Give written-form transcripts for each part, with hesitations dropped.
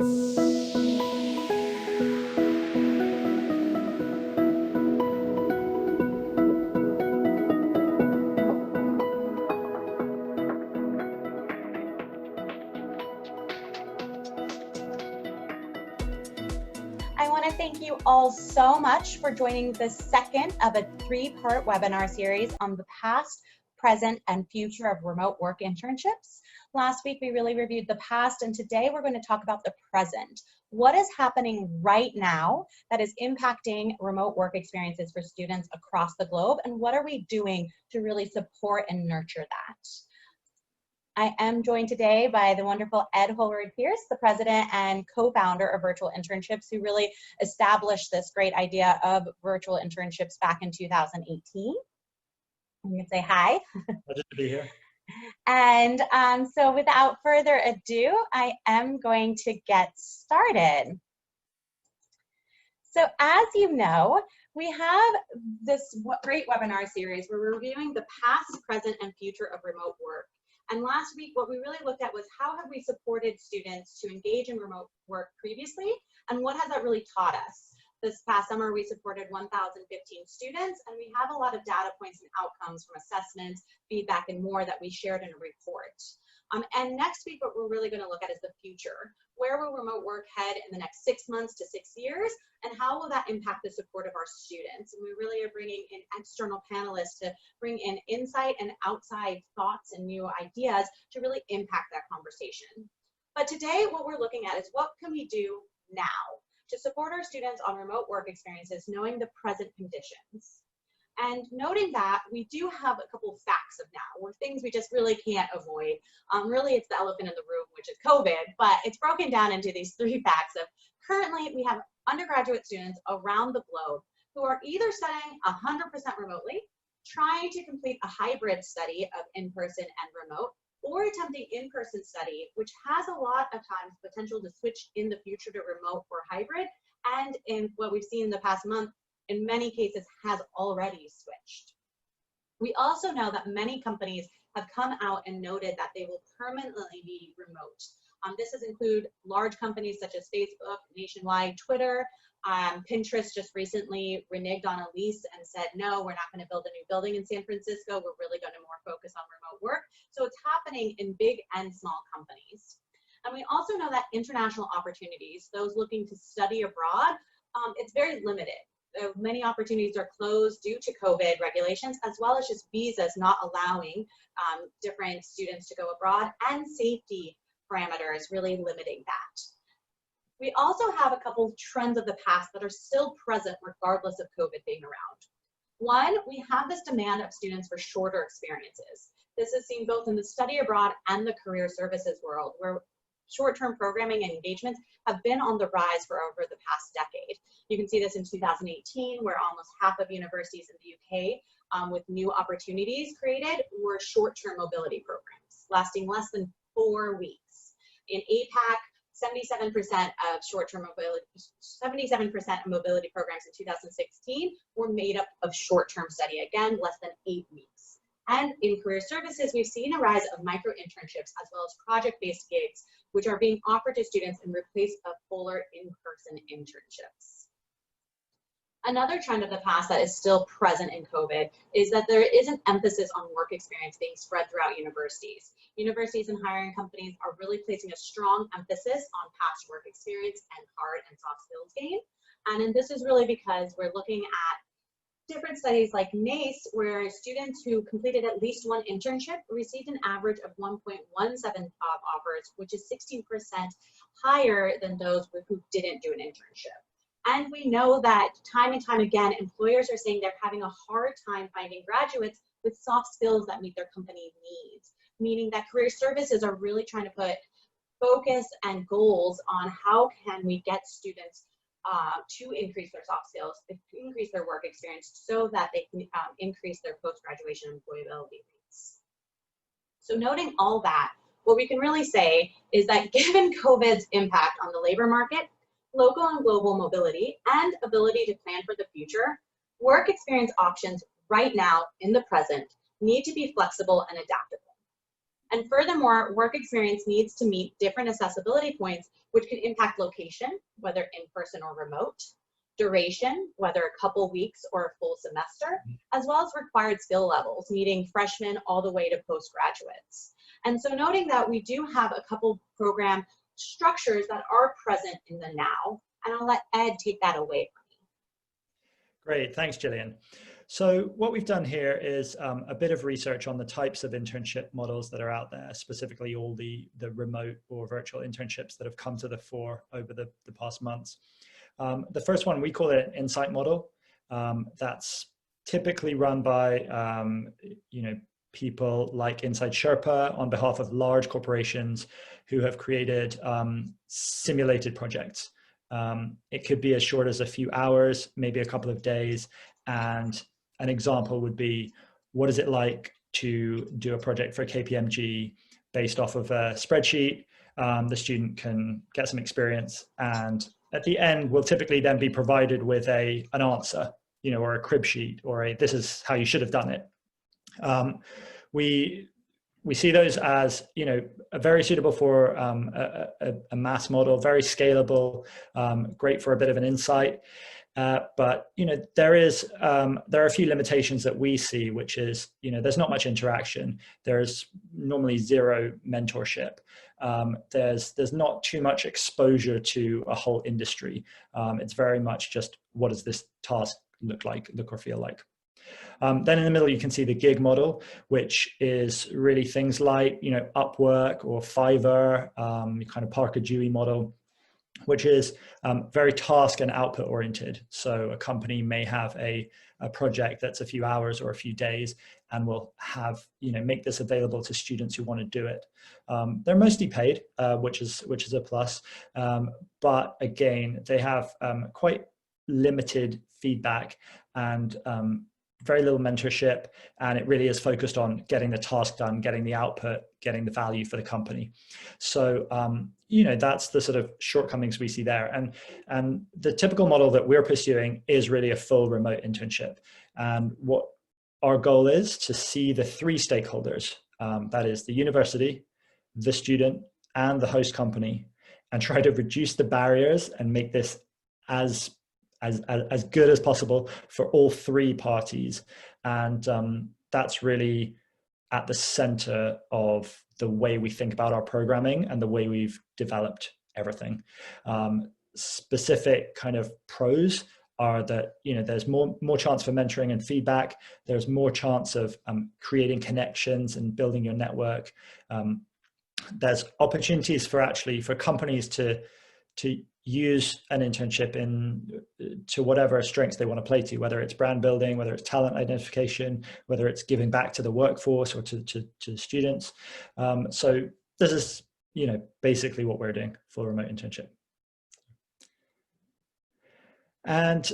I want to thank you all so much for joining the second of a three-part webinar series on the past, present, and future of remote work internships. Last week, we really reviewed the past, and today we're going to talk about the present. What is happening right now that is impacting remote work experiences for students across the globe, and what are we doing to really support and nurture that? I am joined today by the wonderful Holroyd Pearce, the president and co-founder of Virtual Internships, who really established this great idea of virtual internships back in 2018. You can say hi. Pleasure to be here. And so without further ado, I am going to get started. So as you know, we have this great webinar series where we're reviewing the past, present, and future of remote work. And last week, what we really looked at was how have we supported students to engage in remote work previously, and what has that really taught us? This past summer, we supported 1,015 students, and we have a lot of data points and outcomes from assessments, feedback, and more that we shared in a report. And next week, what we're really going to look at is the future. Where will remote work head in the next 6 months to 6 years, and how will that impact the support of our students? And we really are bringing in external panelists to bring in insight and outside thoughts and new ideas to really impact that conversation. But today, what we're looking at is what can we do now to support our students on remote work experiences, knowing the present conditions. And noting that, we do have a couple of facts of now, or things we just really can't avoid. Really, it's the elephant in the room, which is COVID, but it's broken down into these three facts of currently we have undergraduate students around the globe who are either studying 100% remotely, trying to complete a hybrid study of in-person and remote, or attempting in-person study, which has a lot of times potential to switch in the future to remote or hybrid, and in what we've seen in the past month, in many cases has already switched. We also know that many companies have come out and noted that they will permanently be remote. This has included large companies such as Facebook, Nationwide, Twitter, Pinterest just recently reneged on a lease and said, no, we're not going to build a new building in San Francisco. We're really going to more focus on remote work. So it's happening in big and small companies. And we also know that international opportunities, those looking to study abroad, it's very limited. Many opportunities are closed due to COVID regulations, as well as just visas not allowing different students to go abroad, and safety parameters really limiting that. We also have a couple of trends of the past that are still present regardless of COVID being around. One, we have this demand of students for shorter experiences. This is seen both in the study abroad and the career services world, where short-term programming and engagements have been on the rise for over the past decade. You can see this in 2018, where almost half of universities in the UK with new opportunities created were short-term mobility programs, lasting less than 4 weeks. In APAC, 77% of short-term mobility, 77% of mobility programs in 2016 were made up of short-term study, again, less than 8 weeks. And in career services, we've seen a rise of micro internships as well as project-based gigs, which are being offered to students in replace of fuller in-person internships. Another trend of the past that is still present in COVID is that there is an emphasis on work experience being spread throughout universities. Universities and hiring companies are really placing a strong emphasis on past work experience and hard and soft skills gain. And this is really because we're looking at different studies like NACE, where students who completed at least one internship received an average of 1.17 job offers, which is 16% higher than those who didn't do an internship. And we know that time and time again, employers are saying they're having a hard time finding graduates with soft skills that meet their company needs, meaning that career services are really trying to put focus and goals on how can we get students to increase their soft skills, increase their work experience so that they can increase their post-graduation employability rates. So noting all that, what we can really say is that given COVID's impact on the labor market, local and global mobility, and ability to plan for the future, work experience options right now in the present need to be flexible and adaptable. And furthermore, work experience needs to meet different accessibility points, which can impact location, whether in-person or remote, duration, whether a couple weeks or a full semester, as well as required skill levels, meeting freshmen all the way to postgraduates. And so noting that we do have a couple program structures that are present in the now, and I'll let Ed take that away from me. Great, thanks, Jillian. So what we've done here is a bit of research on the types of internship models that are out there, specifically all the remote or virtual internships that have come to the fore over the past months. The first one, we call it an insight model. That's typically run by people like Inside Sherpa on behalf of large corporations who have created simulated projects. It could be as short as a few hours, maybe a couple of days. And an example would be, what is it like to do a project for KPMG based off of a spreadsheet? The student can get some experience, and at the end, we'll typically then be provided with an answer, or a crib sheet, or this is how you should have done it. We see those as, very suitable for a mass model, very scalable, great for a bit of an insight. But there are a few limitations that we see, which is, there's not much interaction. There's normally zero mentorship. There's not too much exposure to a whole industry. It's very much just, what does this task look or feel like? Then in the middle, you can see the gig model, which is really things like, Upwork or Fiverr, kind of Parker Dewey model, which is very task and output oriented. So a company may have a project that's a few hours or a few days, and will have, make this available to students who want to do it. They're mostly paid, which is a plus. But again, they have quite limited feedback and very little mentorship, and it really is focused on getting the task done, getting the output, getting the value for the company. So, that's the sort of shortcomings we see there. And the typical model that we're pursuing is really a full remote internship. And what our goal is to see the three stakeholders, that is the university, the student, and the host company, and try to reduce the barriers and make this as good as possible for all three parties. And that's really at the center of the way we think about our programming and the way we've developed everything. Specific kind of pros are that, there's more chance for mentoring and feedback. There's more chance of creating connections and building your network. There's opportunities for companies to use an internship to whatever strengths they want to play to, whether it's brand building, whether it's talent identification, whether it's giving back to the workforce or to students. So this is, basically what we're doing for a remote internship. And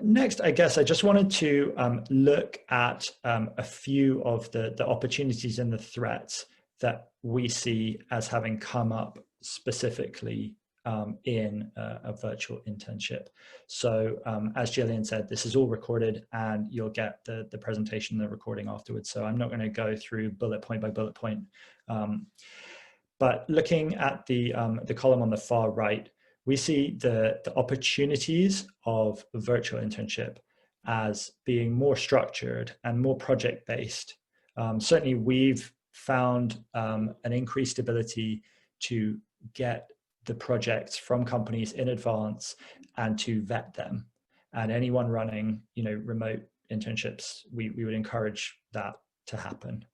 next, I guess I just wanted to look at a few of the opportunities and the threats that we see as having come up specifically in a virtual internship. So as Jillian said, this is all recorded, and you'll get the presentation, the recording afterwards. So I'm not going to go through bullet point by bullet point. But looking at the column on the far right, we see the opportunities of a virtual internship as being more structured and more project-based. Certainly we've found an increased ability to get the projects from companies in advance and to vet them. And anyone running, remote internships, we would encourage that to happen.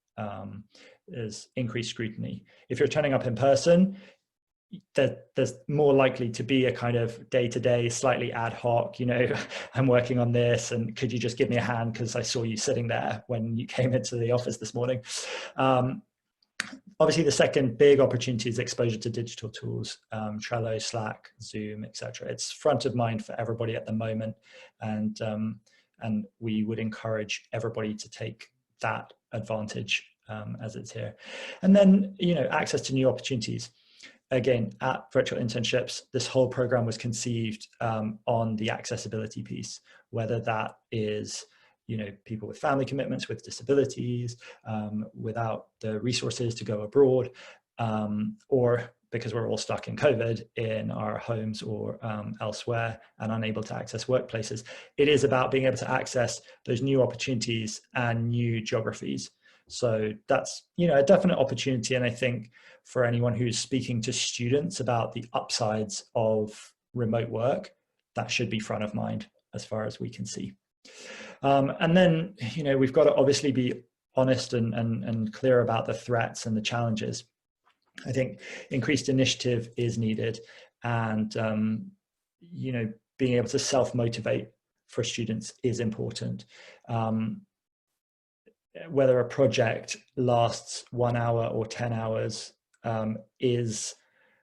Is increased scrutiny. If you're turning up in person, there's more likely to be a kind of day-to-day, slightly ad hoc, I'm working on this, and could you just give me a hand because I saw you sitting there when you came into the office this morning. Obviously, the second big opportunity is exposure to digital tools, Trello, Slack, Zoom, etc. It's front of mind for everybody at the moment, and we would encourage everybody to take that advantage as it's here. And then, access to new opportunities. Again, at Virtual Internships, this whole program was conceived on the accessibility piece, whether that is people with family commitments, with disabilities, without the resources to go abroad, or because we're all stuck in COVID in our homes or elsewhere and unable to access workplaces. It is about being able to access those new opportunities and new geographies. So that's, a definite opportunity. And I think for anyone who's speaking to students about the upsides of remote work, that should be front of mind as far as we can see. And then, we've got to obviously be honest and clear about the threats and the challenges. I think increased initiative is needed, and being able to self-motivate for students is important. Whether a project lasts 1 hour or 10 hours is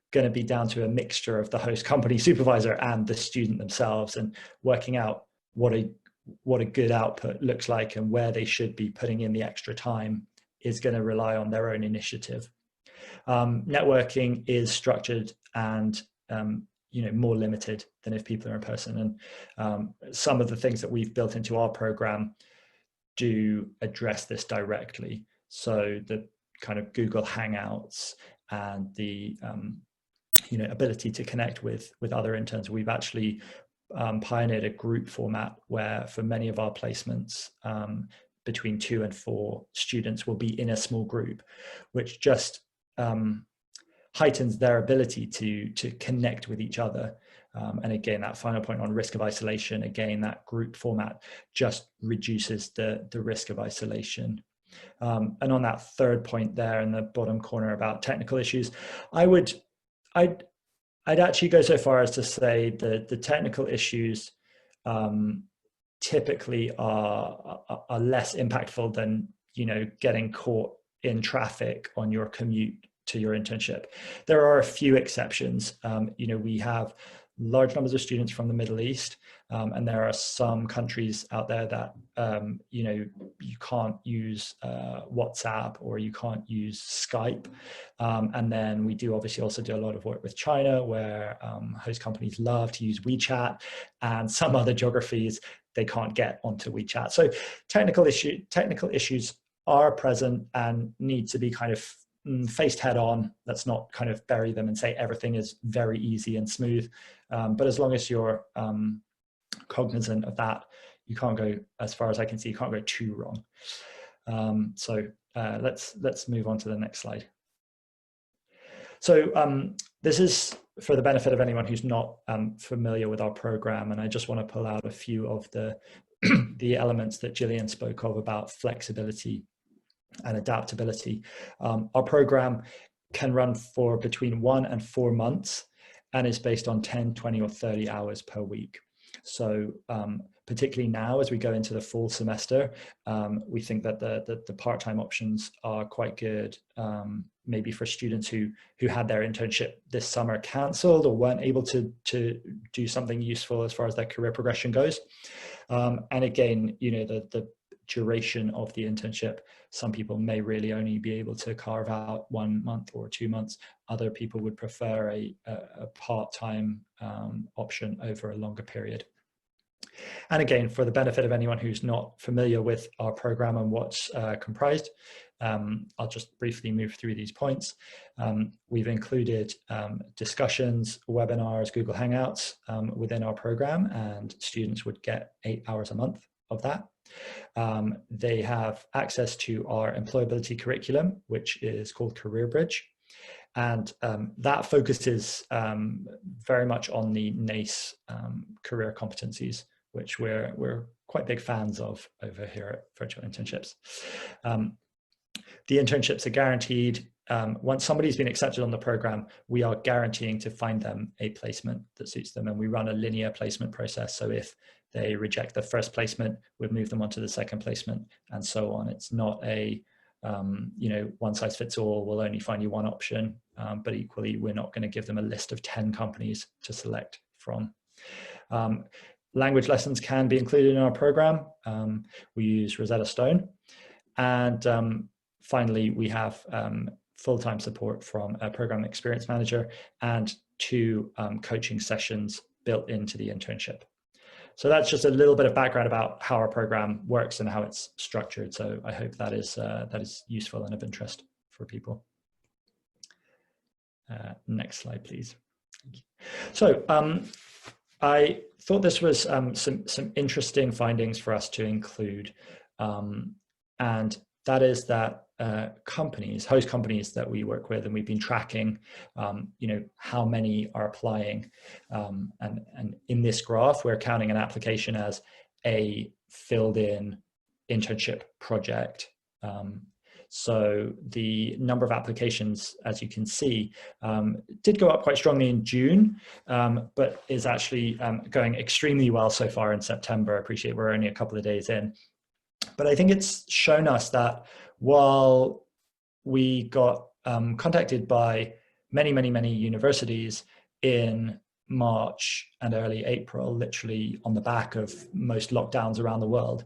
going to be down to a mixture of the host company supervisor and the student themselves, and working out what a good output looks like and where they should be putting in the extra time is going to rely on their own initiative. Networking is structured and more limited than if people are in person, and some of the things that we've built into our program do address this directly. So the kind of Google Hangouts and the ability to connect with other interns. We've actually pioneered a group format where for many of our placements, between 2 and 4 students will be in a small group, which just heightens their ability to connect with each other. And again, that final point on risk of isolation, again, that group format just reduces the risk of isolation. And on that third point there in the bottom corner about technical issues, I'd actually go so far as to say that the technical issues typically are less impactful than getting caught in traffic on your commute to your internship. There are a few exceptions. We have large numbers of students from the Middle East, and there are some countries out there that you can't use WhatsApp or you can't use Skype. And then we do obviously also do a lot of work with China, where host companies love to use WeChat, and some other geographies they can't get onto WeChat. So technical issues are present and need to be kind of faced head on. Let's not kind of bury them and say everything is very easy and smooth. But as long as you're cognizant of that, you can't go, as far as I can see, you can't go too wrong. So let's move on to the next slide. So this is for the benefit of anyone who's not familiar with our program, and I just want to pull out a few of the the elements that Jillian spoke of about flexibility and adaptability. Our program can run for between 1 and 4 months and is based on 10, 20, or 30 hours per week. So particularly now as we go into the fall semester, we think that the part-time options are quite good, maybe for students who had their internship this summer cancelled or weren't able to do something useful as far as their career progression goes. And again, the duration of the internship, some people may really only be able to carve out 1 month or 2 months. Other people would prefer a part-time option over a longer period. And again, for the benefit of anyone who's not familiar with our program and what's comprised, I'll just briefly move through these points. We've included discussions, webinars, Google Hangouts within our program, and students would get 8 hours a month of that. They have access to our employability curriculum, which is called Career Bridge. And that focuses very much on the NACE career competencies, which we're quite big fans of over here at Virtual Internships. The internships are guaranteed. Once somebody's been accepted on the program, we are guaranteeing to find them a placement that suits them, and we run a linear placement process. So if they reject the first placement, we'll move them onto the second placement, and so on. It's not a one size fits all, we'll only find you one option, but equally, we're not going to give them a list of 10 companies to select from. Language lessons can be included in our program. We use Rosetta Stone. And finally, we have full-time support from a program experience manager and 2 coaching sessions built into the internship. So that's just a little bit of background about how our program works and how it's structured. So I hope that is useful and of interest for people. Next slide, please. Thank you. So I thought this was some interesting findings for us to include, and that is that host companies that we work with, and we've been tracking, how many are applying, and in this graph, we're counting an application as a filled-in internship project. So the number of applications, as you can see, did go up quite strongly in June, but is actually going extremely well so far in September. I appreciate we're only a couple of days in. But I think it's shown us that while we got contacted by many universities in March and early April, literally on the back of most lockdowns around the world,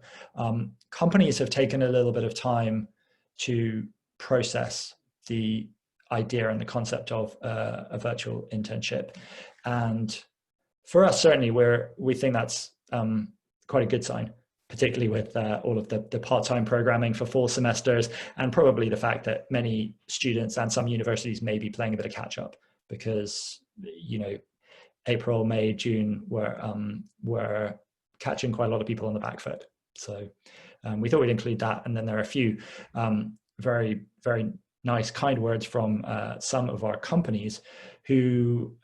companies have taken a little bit of time to process the idea and the concept of a virtual internship. And for us, certainly, we think that's quite a good sign, particularly with all of the part-time programming for fall semesters, and probably the fact that many students and some universities may be playing a bit of catch up because, April, May, June were catching quite a lot of people on the back foot. So we thought we'd include that. And then there are a few very, very nice, kind words from some of our companies who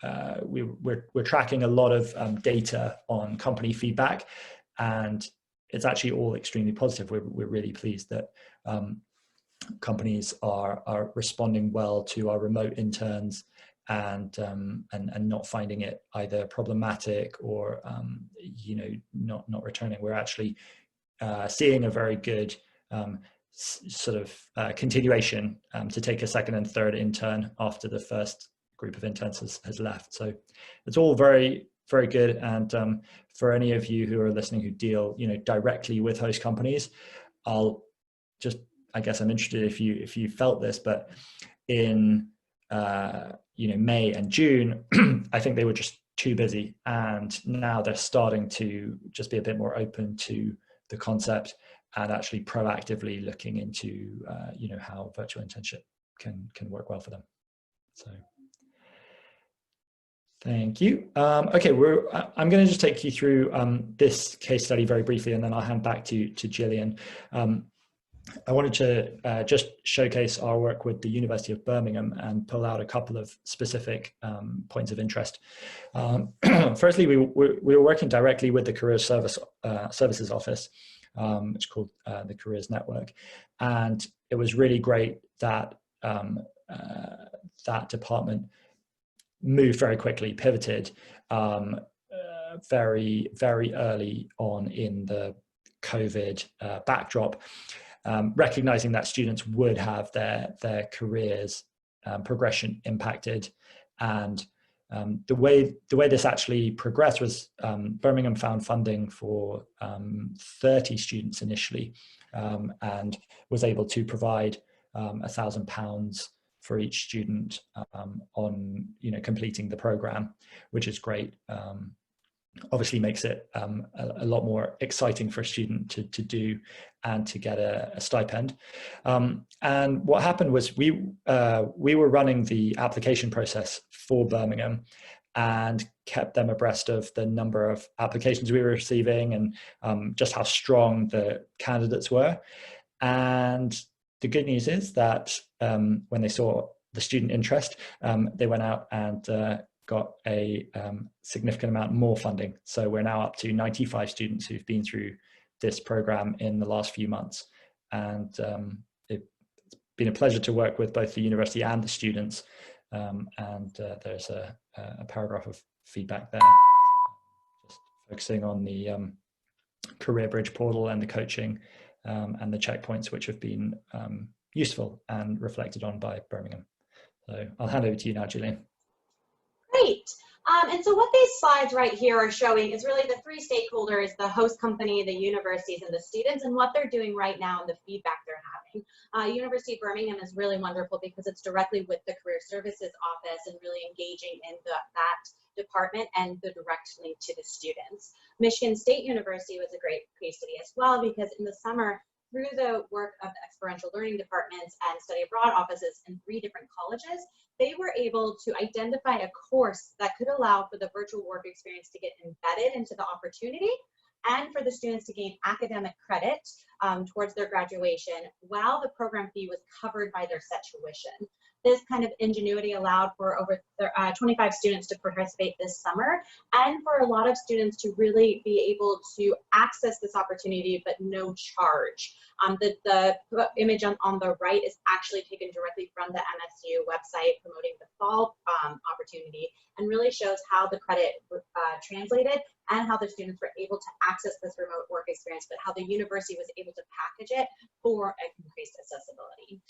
we're tracking a lot of data on company feedback, and it's actually all extremely positive. We're really pleased that companies are responding well to our remote interns and not finding it either problematic or not returning. We're actually seeing a very good sort of continuation to take a second and third intern after the first group of interns has left. So it's all very, very good. And for any of you who are listening who deal directly with host companies, I guess I'm interested if you felt this, but in May and June, I think they were just too busy, and now they're starting to just be a bit more open to the concept and actually proactively looking into how virtual internship can work well for them. So thank you. Okay, I'm going to just take you through this case study very briefly, and then I'll hand back to Jillian. I wanted to just showcase our work with the University of Birmingham and pull out a couple of specific points of interest. Firstly, we were working directly with the Careers Services Office, which is called the Careers Network, and it was really great that that department moved very quickly, pivoted very, very early on in the COVID backdrop, recognizing that students would have their careers progression impacted. And the way this actually progressed was Birmingham found funding for 30 students initially, and was able to provide £1,000 for each student on completing the program, which is great. Obviously makes it a lot more exciting for a student to do and to get a stipend. And what happened was we were running the application process for Birmingham and kept them abreast of the number of applications we were receiving and just how strong the candidates were. And the good news is that when they saw the student interest, they went out and got a significant amount more funding. So we're now up to 95 students who've been through this program in the last few months. And it's been a pleasure to work with both the university and the students. And there's a paragraph of feedback there, just focusing on the Career Bridge portal and the coaching and the checkpoints, which have been useful and reflected on by Birmingham. So I'll hand over to you now, Jillian. Great. And so what these slides right here are showing is really the three stakeholders, the host company, the universities, and the students, and what they're doing right now and the feedback they're having. University of Birmingham is really wonderful because it's directly with the Career Services Office and really engaging in that department and the direct link to the students. Michigan State University was a great case study as well, because in the summer, through the work of the experiential learning departments and study abroad offices in 3 different colleges, they were able to identify a course that could allow for the virtual work experience to get embedded into the opportunity and for the students to gain academic credit towards their graduation while the program fee was covered by their set tuition. This kind of ingenuity allowed for over 25 students to participate this summer, and for a lot of students to really be able to access this opportunity but no charge. The image on the right is actually taken directly from the MSU website promoting the fall opportunity, and really shows how the credit translated and how the students were able to access this remote work experience, but how the university was able to package it for increased accessibility.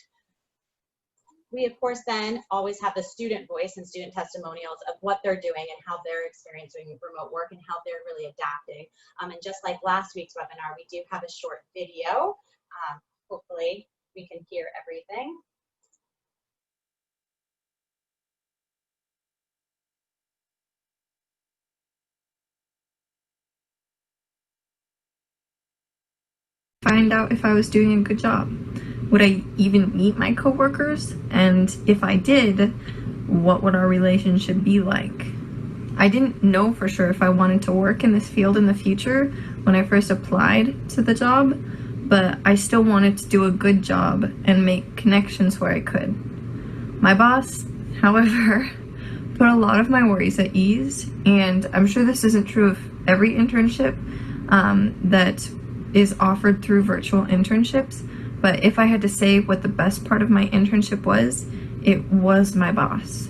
We, of course, then always have the student voice and student testimonials of what they're doing and how they're experiencing remote work and how they're really adapting. And just like last week's webinar, we do have a short video. Hopefully we can hear everything. Find out if I was doing a good job. Would I even meet my coworkers? And if I did, what would our relationship be like? I didn't know for sure if I wanted to work in this field in the future when I first applied to the job, but I still wanted to do a good job and make connections where I could. My boss, however, put a lot of my worries at ease, and I'm sure this isn't true of every internship that is offered through virtual internships. But if I had to say what the best part of my internship was, it was my boss.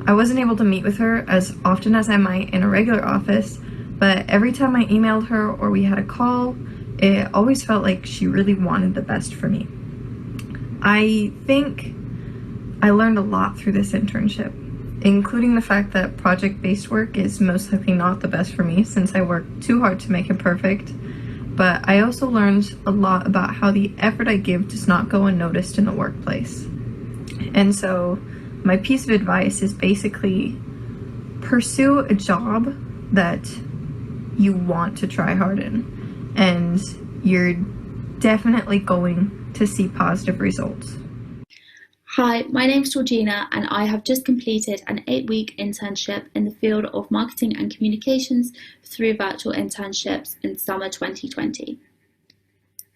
I wasn't able to meet with her as often as I might in a regular office, but every time I emailed her or we had a call, it always felt like she really wanted the best for me. I think I learned a lot through this internship, including the fact that project-based work is most likely not the best for me since I work too hard to make it perfect. But I also learned a lot about how the effort I give does not go unnoticed in the workplace. And so my piece of advice is basically pursue a job that you want to try hard in, and you're definitely going to see positive results. Hi, my name's Georgina, and I have just completed an 8-week internship in the field of marketing and communications through Virtual Internships in summer 2020.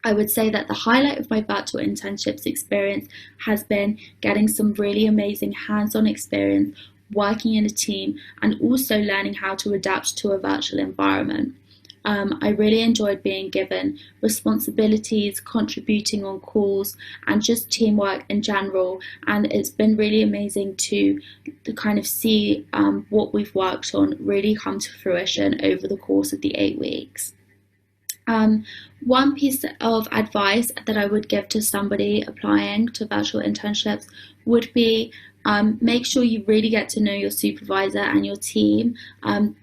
I would say that the highlight of my Virtual Internships experience has been getting some really amazing hands-on experience working in a team and also learning how to adapt to a virtual environment. I really enjoyed being given responsibilities, contributing on calls, and just teamwork in general. And it's been really amazing to kind of see what we've worked on really come to fruition over the course of the 8 weeks. One piece of advice that I would give to somebody applying to virtual internships would be make sure you really get to know your supervisor and your team.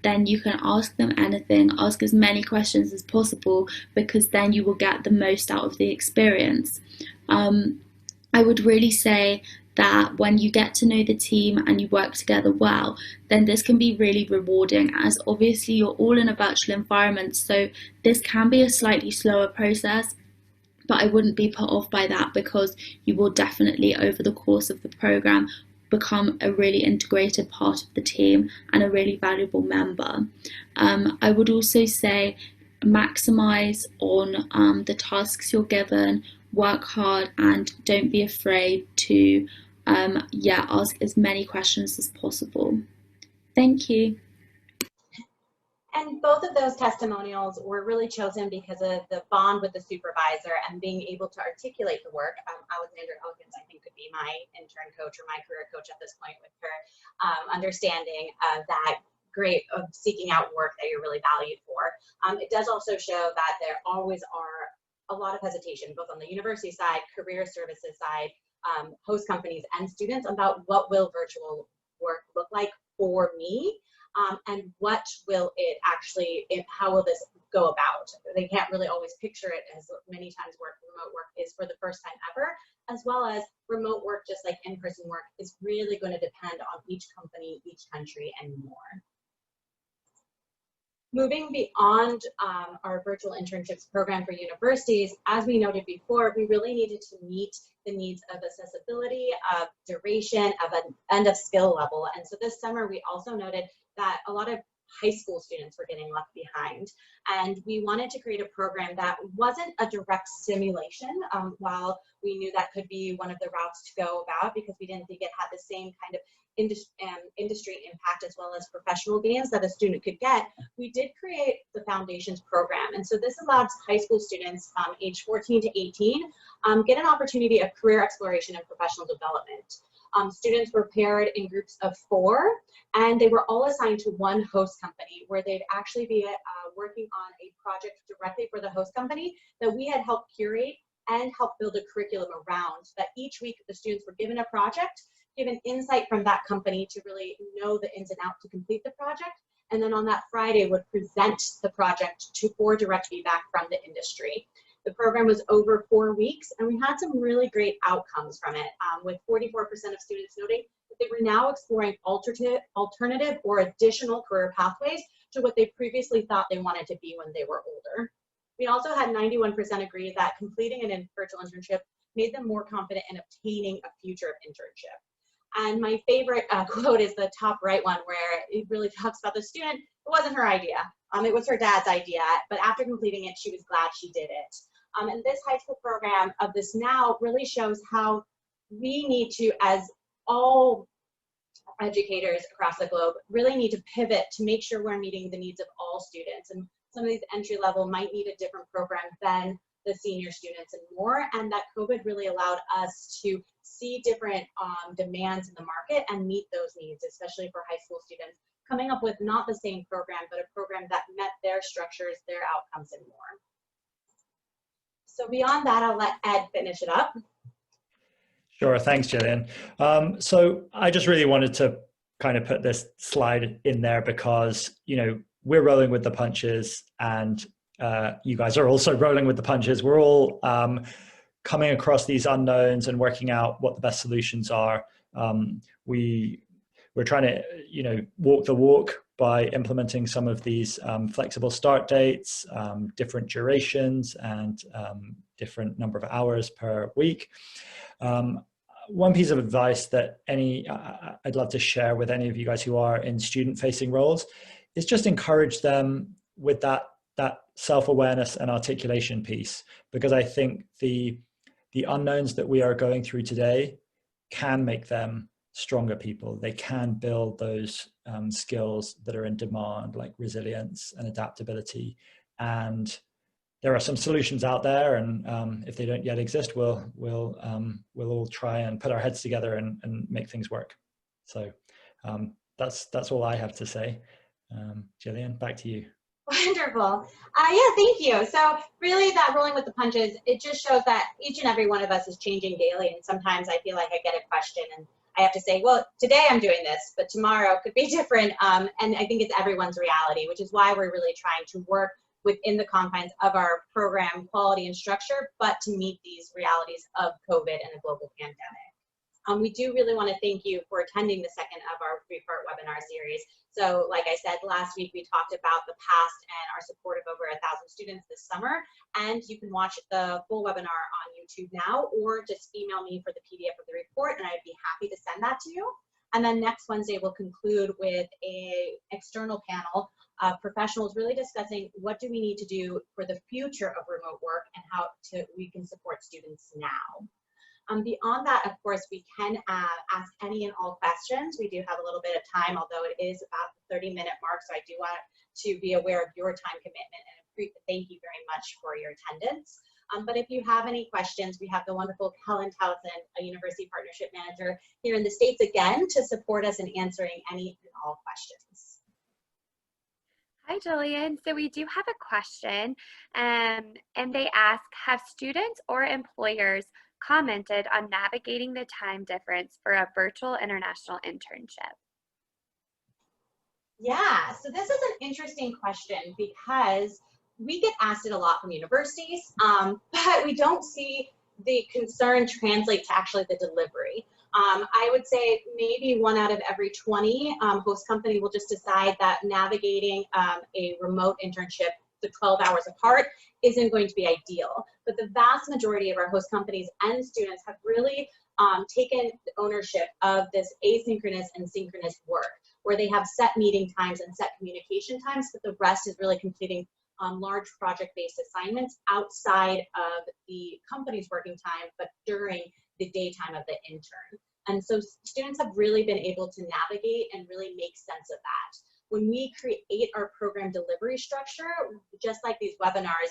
Then you can ask them anything, ask as many questions as possible, because then you will get the most out of the experience. I would really say that when you get to know the team and you work together well, then this can be really rewarding, as obviously you're all in a virtual environment, so this can be a slightly slower process. But I wouldn't be put off by that, because you will definitely, over the course of the program, become a really integrated part of the team and a really valuable member. I would also say maximize on the tasks you're given, work hard, and don't be afraid to ask as many questions as possible. Thank you. And both of those testimonials were really chosen because of the bond with the supervisor and being able to articulate the work. Alexandra Elkins, I think, could be my intern coach or my career coach at this point, with her understanding of that great of seeking out work that you're really valued for. It does also show that there always are a lot of hesitation, both on the university side, career services side, host companies, and students about what will virtual work look like for me. and what will it actually, how will this go about? They can't really always picture it, as many times remote work is for the first time ever, as well as remote work, just like in-person work, is really going to depend on each company, each country, and more. Moving beyond our virtual internships program for universities, as we noted before, we really needed to meet the needs of accessibility, of duration, and of skill level. And so this summer, we also noted that a lot of high school students were getting left behind. And we wanted to create a program that wasn't a direct simulation, while we knew that could be one of the routes to go about, because we didn't think it had the same kind of industry impact as well as professional gains that a student could get. We did create the Foundations program. And so this allows high school students age 14 to 18 get an opportunity of career exploration and professional development. Students were paired in groups of 4, and they were all assigned to one host company, where they'd actually be working on a project directly for the host company that we had helped curate and help build a curriculum around. That each week the students were given a project, given insight from that company to really know the ins and outs to complete the project, and then on that Friday would present the project for direct feedback from the industry. The program was over 4 weeks, and we had some really great outcomes from it, with 44% of students noting that they were now exploring alternative or additional career pathways to what they previously thought they wanted to be when they were older. We also had 91% agree that completing an virtual internship made them more confident in obtaining a future internship. And my favorite quote is the top right one, where it really talks about the student. It wasn't her idea. It was her dad's idea, but after completing it, she was glad she did it. And this high school program of This Now really shows how we need to, as all educators across the globe, really need to pivot to make sure we're meeting the needs of all students. And some of these entry level might need a different program than the senior students and more, and that COVID really allowed us to see different demands in the market and meet those needs, especially for high school students, coming up with not the same program, but a program that met their structures, their outcomes, and more. So beyond that, I'll let Ed finish it up. Sure, thanks, Jillian. So I just really wanted to kind of put this slide in there because, you know, we're rolling with the punches, and you guys are also rolling with the punches. We're all coming across these unknowns and working out what the best solutions are. We're trying to, you know, walk the walk by implementing some of these flexible start dates, different durations, and different number of hours per week. One piece of advice that I'd love to share with any of you guys who are in student-facing roles is just encourage them with that self-awareness and articulation piece, because I think the unknowns that we are going through today can make them stronger people. They can build those skills that are in demand, like resilience and adaptability. And there are some solutions out there, and if they don't yet exist, we'll all try and put our heads together and make things work. So that's all I have to say. Jillian, back to you. Wonderful. Yeah, thank you. So really that rolling with the punches, it just shows that each and every one of us is changing daily. And sometimes I feel like I get a question and I have to say, well, today I'm doing this, but tomorrow could be different. And I think it's everyone's reality, which is why we're really trying to work within the confines of our program quality and structure, but to meet these realities of COVID and a global pandemic. We do really want to thank you for attending the second of our 3-part webinar series. So like I said, last week we talked about the past and our support of over 1,000 students this summer, and you can watch the full webinar on YouTube now, or just email me for the PDF of the report and I'd be happy to send that to you. And then next Wednesday we'll conclude with an external panel of professionals really discussing what do we need to do for the future of remote work and how we can support students now. Beyond that, of course, we can ask any and all questions. We do have a little bit of time, although it is about the 30-minute mark, so I do want to be aware of your time commitment and thank you very much for your attendance. But if you have any questions, we have the wonderful Helen Towson, a University Partnership Manager here in the States again, to support us in answering any and all questions. Hi, Jillian. So we do have a question, and they ask, have students or employers commented on navigating the time difference for a virtual international internship? Yeah, so this is an interesting question because we get asked it a lot from universities, but we don't see the concern translate to actually the delivery. I would say maybe 1 out of every 20 host company will just decide that navigating a remote internship the 12 hours apart isn't going to be ideal. But the vast majority of our host companies and students have really taken ownership of this asynchronous and synchronous work, where they have set meeting times and set communication times, but the rest is really completing large project-based assignments outside of the company's working time, but during the daytime of the intern. And so students have really been able to navigate and really make sense of that. When we create our program delivery structure, just like these webinars,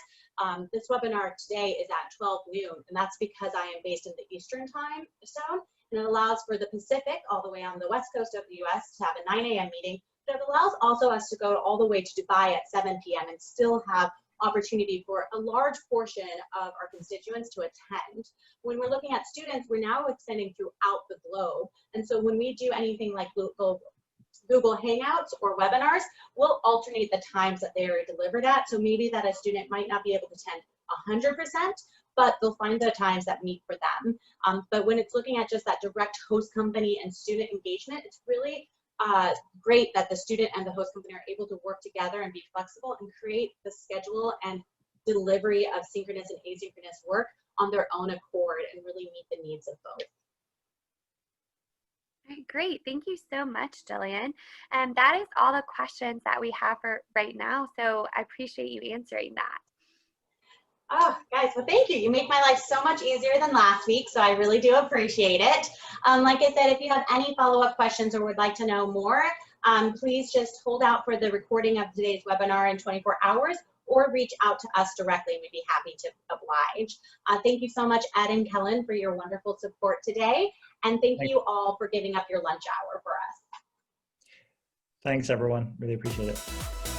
this webinar today is at 12 noon, and that's because I am based in the Eastern time zone, and it allows for the Pacific all the way on the west coast of the US to have a 9 a.m. meeting, but it allows also us to go all the way to Dubai at 7 p.m. and still have opportunity for a large portion of our constituents to attend. When we're looking at students, we're now extending throughout the globe. And so when we do anything like Google Hangouts or webinars, we'll alternate the times that they are delivered at. So maybe that a student might not be able to attend 100%, but they'll find the times that meet for them. But when it's looking at just that direct host company and student engagement, it's really great that the student and the host company are able to work together and be flexible and create the schedule and delivery of synchronous and asynchronous work on their own accord and really meet the needs of both. Great. Thank you so much, Jillian. And that is all the questions that we have for right now. So I appreciate you answering that. Oh, guys, well, thank you. You make my life so much easier than last week, so I really do appreciate it. Like I said, if you have any follow-up questions or would like to know more, please just hold out for the recording of today's webinar in 24 hours or reach out to us directly. We'd be happy to oblige. Thank you so much, Ed and Kellen, for your wonderful support today. And thank you all for giving up your lunch hour for us. Thanks, everyone. Really appreciate it.